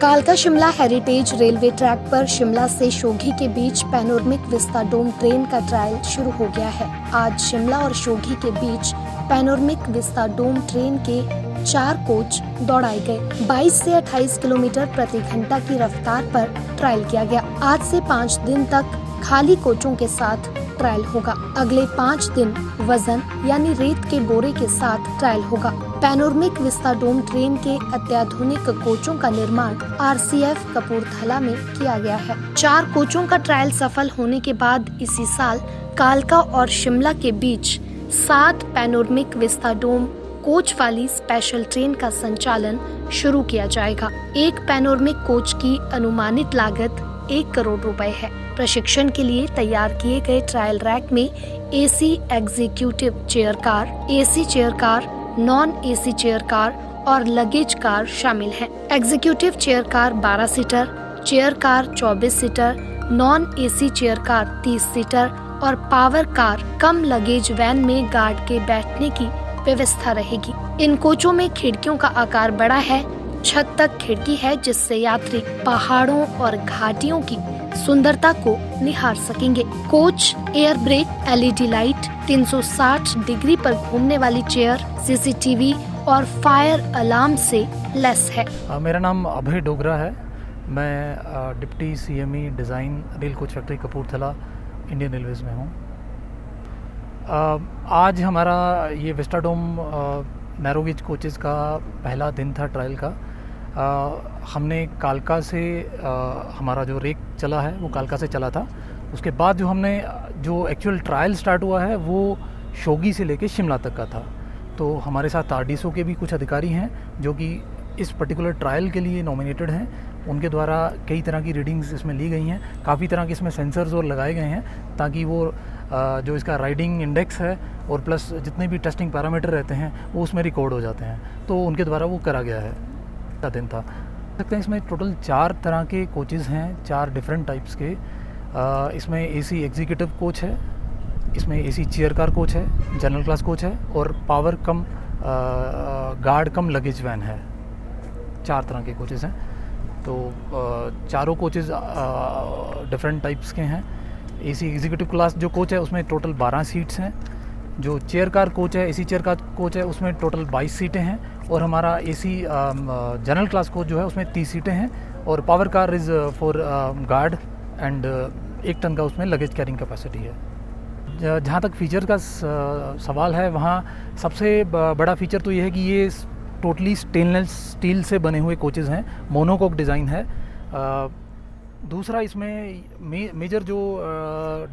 कालका Shimla heritage railway track पर शिमला से शोघी के बीच पैनोरमिक विस्टाडोम ट्रेन का ट्रायल शुरू हो गया है। आज शिमला और शोघी के बीच पैनोरमिक विस्टाडोम ट्रेन के 4 कोच दौड़ाए गए। 22 से 28 किलोमीटर प्रति घंटा की रफ्तार पर ट्रायल किया गया। आज से 5 दिन तक खाली कोचों के साथ ट्रायल होगा। अगले 5 दिन वजन यानी रेत के बोरे के साथ ट्रायल होगा। पैनोरमिक विस्टाडोम ट्रेन के अत्याधुनिक कोचों का निर्माण RCF कपूरथला में किया गया है। 4 कोचों का ट्रायल सफल होने के बाद इसी साल कालका और शिमला के बीच 7 पैनोरमिक विस्टाडोम कोच वाली स्पेशल ट्रेन का संचालन शुरू किया जाएगा। एक पैनोरमिक कोच की अनुमानित लागत 1 करोड़ रुपए है। प्रशिक्षण के लिए तैयार किए गए ट्रायल रैक में AC executive chair car, AC chair car, non AC chair car और लगेज कार शामिल हैं। Executive chair car 12 seater, chair car 24 seater, non AC chair car 30 seater और पावर कार कम लगेज वैन में guard के बैठने की व्यवस्था रहेगी। इन कोचों में खिड़कियों का आकार बड़ा है, छत तक खिड़की है जिससे यात्री पहाड़ों और घाटियों की सुंदरता को निहार सकेंगे। Coach, air brake, LED light, 360 degree पर घूमने वाली चेयर, CCTV और फायर अलार्म से लेस है। मेरा नाम अभय डोगरा है। मैं deputy CME design rail coach factory Kapurthala Indian railways में हूँ। आज हमारा ये विस्टाडोम नैरोगेज कोचेज़ का पहला दिन था ट्रायल का। हमने कालका से हमारा जो रेक चला है वो कालका से चला था। उसके बाद जो एक्चुअल ट्रायल स्टार्ट हुआ है वो शोघी से लेके शिमला तक का था। तो हमारे साथ RDSO के भी कुछ अधिकारी हैं जो कि इस पर्टिकुलर ट्रायल के लिए नॉमिनेटेड हैं। उनके द्वारा कई तरह की रीडिंग्स इसमें ली गई हैं। काफ़ी तरह के इसमें सेंसर्स और लगाए गए हैं ताकि वो जो इसका राइडिंग इंडेक्स है और प्लस जितने भी टेस्टिंग पैरामीटर रहते हैं वो उसमें रिकॉर्ड हो जाते हैं। तो उनके द्वारा वो करा गया है। दिन था सकते हैं। इसमें टोटल 4 तरह के कोचेज़ हैं, 4 डिफरेंट टाइप्स के। इसमें AC एग्जीक्यूटिव कोच है, इसमें AC चेयर कार कोच है, जनरल क्लास कोच है और पावर कम गार्ड कम लगेज वैन है। 4 तरह के कोचेज़ हैं। तो चारों कोचेज़ डिफरेंट टाइप्स के हैं। AC एग्जीक्यूटिव क्लास जो कोच है उसमें टोटल 12 सीट्स हैं। जो चेयर कार कोच है, AC चेयर कार कोच है, उसमें टोटल 22 सीटें हैं। और हमारा AC जनरल क्लास कोच जो है उसमें 30 सीटें हैं। और power car is for guard and 1 ton का उसमें लगेज कैरिंग कैपेसिटी है। जहाँ तक फीचर का सवाल है, वहाँ सबसे बड़ा फीचर तो ये है कि ये टोटली स्टेनलेस स्टील से बने हुए कोचेज़ हैं। मोनोकोक डिज़ाइन है। दूसरा इसमें मेजर जो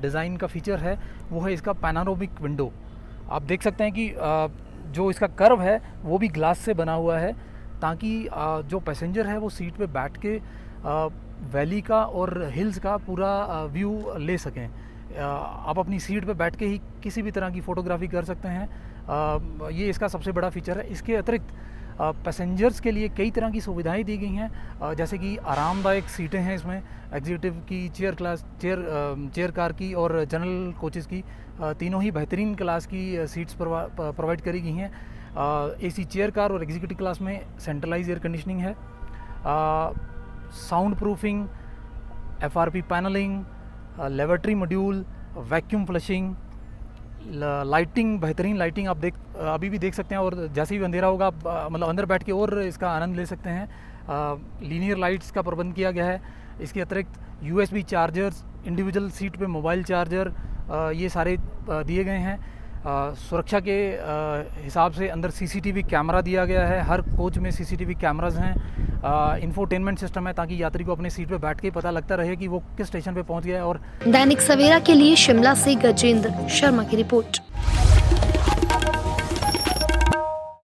डिज़ाइन का फीचर है वो है इसका पैनोरामिक विंडो। आप देख सकते हैं कि जो इसका कर्व है वो भी ग्लास से बना हुआ है ताकि जो पैसेंजर है वो सीट पे बैठ के वैली का और हिल्स का पूरा व्यू ले सकें। आप अपनी सीट पे बैठ के ही किसी भी तरह की फ़ोटोग्राफी कर सकते हैं। ये इसका सबसे बड़ा फीचर है। इसके अतिरिक्त पैसेंजर्स के लिए कई तरह की सुविधाएं दी गई हैं, जैसे कि आरामदायक सीटें हैं इसमें एग्जीक्यूटिव की, चेयर कार की और जनरल कोचेज़ की। तीनों ही बेहतरीन क्लास की सीट्स प्रोवाइड करी गई हैं। AC चेयर कार और एग्जीक्यूटिव क्लास में सेंट्रलाइज एयर कंडीशनिंग है, sound proofing, FRP panelling, lavatory module, vacuum flushing, lighting, बेहतरीन लाइटिंग आप अभी भी देख सकते हैं। और जैसे ही अंधेरा होगा आप मतलब अंदर बैठ के और इसका आनंद ले सकते हैं। लीनियर लाइट्स का प्रबंध किया गया है। इसके अतिरिक्त USB चार्जर्स, इंडिविजुअल सीट पे मोबाइल चार्जर, ये सारे दिए गए हैं। सुरक्षा के हिसाब से अंदर CCTV कैमरा दिया गया है। हर कोच में CCTV कैमराज हैं। इंफोटेनमेंट सिस्टम है ताकि यात्री को अपने सीट पे बैठ के पता लगता रहे कि वो किस स्टेशन पे पहुंच गया है। और दैनिक सवेरा के लिए शिमला से गजेंद्र शर्मा की रिपोर्ट।